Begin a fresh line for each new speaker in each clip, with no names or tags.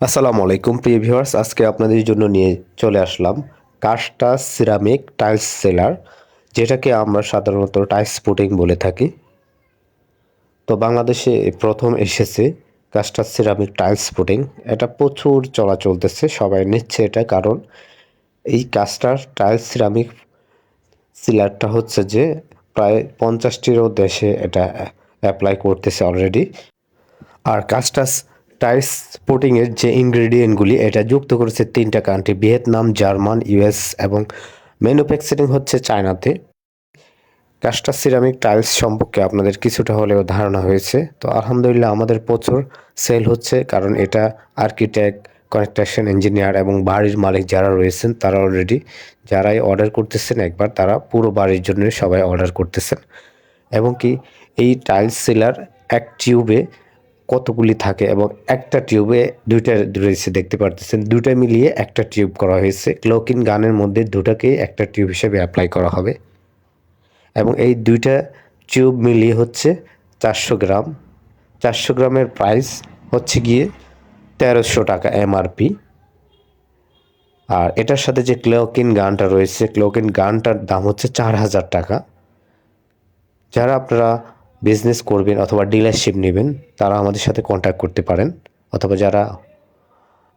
আসসালামু আলাইকুম প্রিয় ভিউয়ার্স, আজকে আপনাদের জন্য নিয়ে চলে আসলাম কাস্টার সিরামিক টাইলস সেলার, যেটাকে আমরা সাধারণত টাইলস পুটিং বলে থাকি। তো বাংলাদেশে প্রথম এসেছে কাস্টার সিরামিক টাইলস পুটিং। এটা প্রচুর চলা চলতেছে, সবাই নিচ্ছে এটা, কারণ এই কাস্টার টাইলস সিরামিক সিলারটা হচ্ছে যে প্রায় 50টিরও দেশে এটা অ্যাপ্লাই করতেছে অলরেডি। আর কাস্টাস টাইলস পুটিংয়ের যে ইনগ্রেডিয়েন্টগুলি এটা যুক্ত করেছে 3টা কান্ট্রি: ভিয়েতনাম, জার্মান, ইউএস, এবং ম্যানুফ্যাকচারিং হচ্ছে চায়নাতে। কাস্টাস সিরামিক টাইলস সম্পর্কে আপনাদের কিছুটা হলেও ধারণা হয়েছে। তো আলহামদুলিল্লাহ আমাদের প্রচুর সেল হচ্ছে, কারণ এটা আর্কিটেক্ট, কনস্ট্রাকশন ইঞ্জিনিয়ার এবং বাড়ির মালিক যারা রয়েছেন তারা অলরেডি যারাই অর্ডার করতেছেন একবার, তারা পুরো বাড়ির জন্য সবাই অর্ডার করতেছেন। এবং কি এই টাইলস সেলার এক টিউবে কতগুলি থাকে, এবং একটা টিউবে দুইটা রয়েছে, দেখতে পারতেছেন দুইটা মিলিয়ে একটা টিউব করা হয়েছে। ক্লোকিন গানের মধ্যে দুটাকেই একটা টিউব হিসেবে অ্যাপ্লাই করা হবে, এবং এই দুইটা টিউব মিলিয়ে হচ্ছে 400 গ্রাম। 400 গ্রামের প্রাইস হচ্ছে গিয়ে 1300 টাকা এমআরপি। আর এটার সাথে যে ক্লোকিন গানটা রয়েছে, ক্লোকিন গানটার দাম হচ্ছে 4000 টাকা। যারা আপনারা বিজনেস করবেন অথবা ডিলারশিপ নেবেন তারা আমাদের সাথে কন্ট্যাক্ট করতে পারেন, অথবা যারা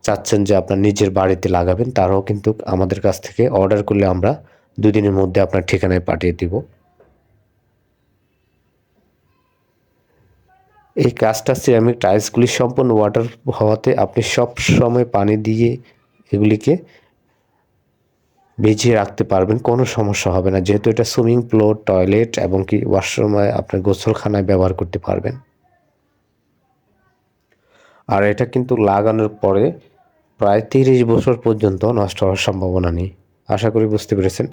চাচ্ছেন যে আপনার নিজের বাড়িতে লাগাবেন তারাও কিন্তু আমাদের কাছ থেকে অর্ডার করলে আমরা 2 দিনের মধ্যে আপনার ঠিকানায় পাঠিয়ে দিব। এই কাস্টার সিরামিক টাইলসগুলি সম্পূর্ণ ওয়াটার হওয়াতে আপনি সব সময় পানি দিয়ে এগুলিকে ভিজিয়ে রাখতে পারবেন, কোনো সমস্যা হবে না, যেহেতু এটা সুইমিং পুল, টয়লেট এবং কি ওয়াশরুমে আপনার গোসলখানায় ব্যবহার করতে পারবেন। আর এটা কিন্তু লাগানোর পরে প্রায় 30 বছর পর্যন্ত নষ্ট হওয়ার সম্ভাবনা নেই। আশা করি বুঝতে পেরেছেন।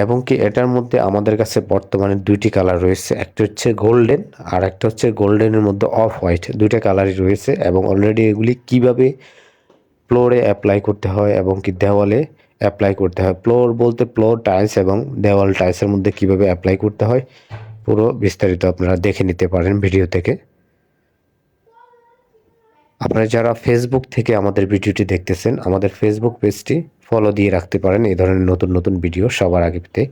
এবং কি এটার মধ্যে আমাদের কাছে বর্তমানে 2টি কালার রয়েছে, একটা হচ্ছে গোল্ডেন আর একটা হচ্ছে গোল্ডেনের মধ্যে অফ হোয়াইট, 2টা কালারই রয়েছে। এবং অলরেডি এগুলি কিভাবে ফ্লোরে অ্যাপ্লাই করতে হয় এবং কি দেওয়ালে অ্যাপ্লাই করতে হয়, ফ্লোর বলতে ফ্লোর টাইলস এবং দেওয়াল টাইলসের মধ্যে কিভাবে অ্যাপ্লাই করতে হয় পুরো বিস্তারিত আপনারা দেখে নিতে পারেন ভিডিও থেকে। আপনারা যারা ফেসবুক থেকে আমাদের ভিডিওটি দেখতেছেন, আমাদের ফেসবুক পেজটি ফলো দিয়ে রাখতে পারেন এই ধরনের নতুন নতুন ভিডিও সবার আগে পেতে।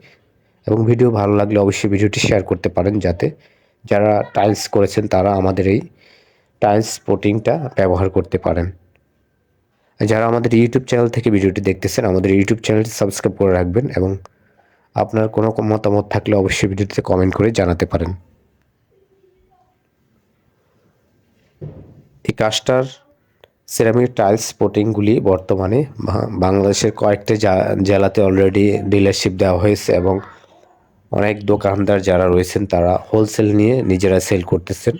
এবং ভিডিও ভালো লাগলে অবশ্যই ভিডিওটি শেয়ার করতে পারেন, যাতে যারা টাইলস করেছেন তারা আমাদের এই টাইলস পুটিংটা ব্যবহার করতে পারেন। যারা আমাদের ইউটিউব চ্যানেল থেকে ভিডিওটি দেখতেছেন, আমাদের ইউটিউব চ্যানেলটি সাবস্ক্রাইব করে রাখবেন, এবং আপনার কোনো মতামত থাকলে অবশ্যই ভিডিওটিতে কমেন্ট করে জানাতে পারেন। এই কাস্টার সিরামিক টাইলস পুটিংগুলি বর্তমানে বাংলাদেশের কয়েকটি জেলাতে অলরেডি ডিলারশিপ দেওয়া হয়েছে, এবং অনেক দোকানদার যারা রয়েছেন তারা হোলসেল নিয়ে নিজেরা সেল করতেছেন।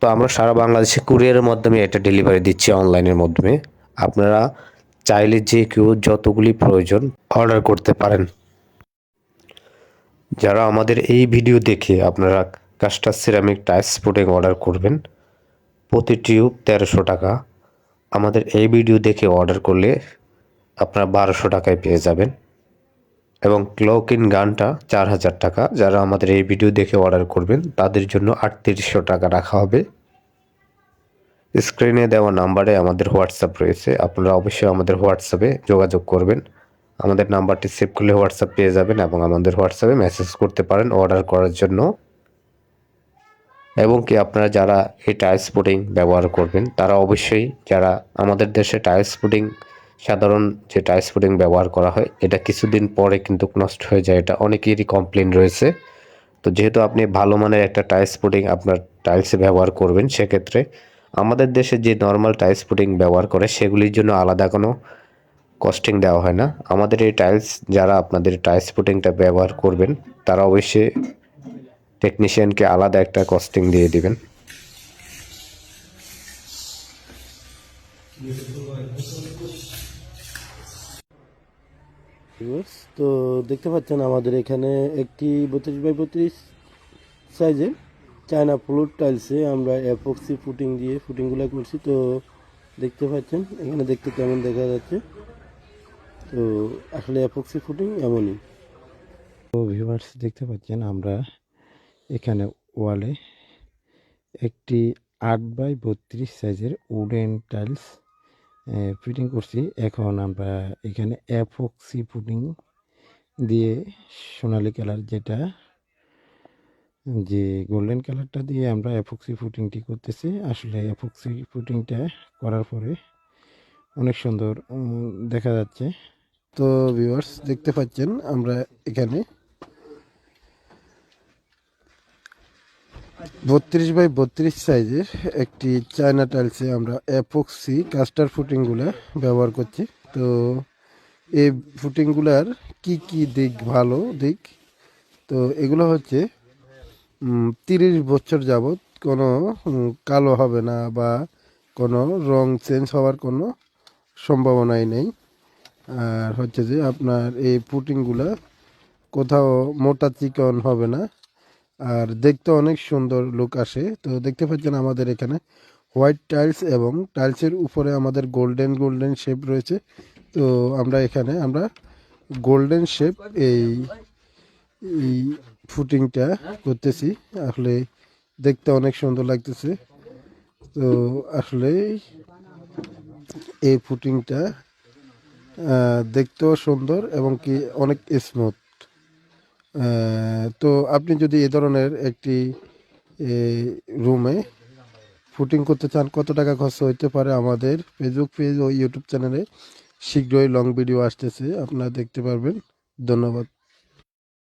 তো আমরা সারা বাংলাদেশে কুরিয়ারের মাধ্যমে এটা ডেলিভারি দিচ্ছি, অনলাইনের মাধ্যমে। আপনারা চাইলে যে কেউ যতগুলি প্রয়োজন অর্ডার করতে পারেন। যারা আমাদের এই ভিডিও দেখে আপনারা custard ceramic tiles putting order করবেন, প্রতি টিউব 1300 টাকা। আমাদের এই ভিডিও দেখে অর্ডার করলে আপনারা 1200 টাকায় পেয়ে যাবেন, এবং ক্লোকিন গানটা 4000 টাকা। যারা আমাদের এই ভিডিও দেখে অর্ডার করবেন তাদের জন্য 3800 টাকা রাখা হবে। স্ক্রিনে দেওয়া নাম্বারে আমাদের হোয়াটসঅ্যাপ রয়েছে, আপনারা অবশ্যই আমাদের হোয়াটসঅ্যাপে যোগাযোগ করবেন। আমাদের নাম্বারটি সেভ করলে হোয়াটসঅ্যাপ পেয়ে যাবেন, এবং আমাদের হোয়াটসঅ্যাপে মেসেজ করতে পারেন অর্ডার করার জন্য। এবং কি আপনারা যারা এই টাইলস পুটিং ব্যবহার করবেন তারা অবশ্যই, যারা আমাদের দেশে টাইলস পুটিং সাধারণ যে টাইলস পুটিং ব্যবহার করা হয় এটা কিছুদিন পরে কিন্তু নষ্ট হয়ে যায়, এটা অনেকেরই কমপ্লেন রয়েছে। তো যেহেতু আপনি ভালো মানের একটা টাইলস পুটিং আপনার টাইলসে ব্যবহার করবেন, সেক্ষেত্রে আমাদের দেশে যে নর্মাল টাইলস পুটিং ব্যবহার করে সেগুলির জন্য আলাদা কোনো কস্টিং দেওয়া হয় না। আমাদের এই টাইলস, যারা আপনাদের টাইলস পুটিংটা ব্যবহার করবেন তারা অবশ্যই টেকনিশিয়ানকে আলাদা একটা কস্টিং দিয়ে দিবেন।
তো দেখতে পাচ্ছেন আমাদের এখানে একটি 32x32 সাইজের চায়না ফ্লোর টাইলসে আমরা অ্যাপক্সি ফুটিং দিয়ে ফুটিংগুলো করছি। তো দেখতে পাচ্ছেন এখানে দেখতে কেমন দেখা যাচ্ছে। তো আসলে অ্যাপক্সি ফুটিং এমনই। তো ভিউয়ার্স দেখতে পাচ্ছেন আমরা এখানে ওয়ালে একটি 8x32 সাইজের উডেন টাইলস ফিটিং করছি। এখন আমরা এখানে অ্যাপক্সি পুটিং দিয়ে সোনালী কালার যে গোল্ডেন কালারটা দিয়ে আমরা অ্যাপক্সি পুটিংটি করতেছি। আসলে অ্যাপক্সি পুটিংটা করার পরে অনেক সুন্দর দেখা যাচ্ছে। তো ভিউয়ার্স দেখতে পাচ্ছেন আমরা এখানে 32x32 সাইজের একটি চায়না টাইলসে আমরা অ্যাপক্সি কাস্টার ফুটিংগুলো ব্যবহার করছি। তো এই ফুটিংগুলার কি কি দিক, ভালো দিক, তো এগুলো হচ্ছে 30 বছর যাবৎ কোনো কালো হবে না বা কোনো রং চেঞ্জ হওয়ার কোনো সম্ভাবনাই নেই। আর হচ্ছে যে আপনার এই পুটিংগুলো কোথাও মোটা চিকন হবে না, আর দেখতে অনেক সুন্দর লুক আসে। তো দেখতে পাচ্ছেন আমাদের এখানে হোয়াইট টাইলস এবং টাইলসের উপরে আমাদের গোল্ডেন গোল্ডেন শেপ রয়েছে। তো আমরা গোল্ডেন শেপ এই এই ফুটিংটা করতেছি। আসলে দেখতে অনেক সুন্দর লাগতেছে। তো আসলে এই ফুটিংটা দেখতেও সুন্দর এবং কি অনেক স্মুথ। তো আপনি যদি এ ধরনের একটি রুমে ফুটিং করতে চান, কত টাকা খরচ হইতে পারে আমাদের ফেসবুক পেজ ও ইউটিউব চ্যানেলে শীঘ্রই লং ভিডিও আসতেছে, আপনারা দেখতে পারবেন। ধন্যবাদ।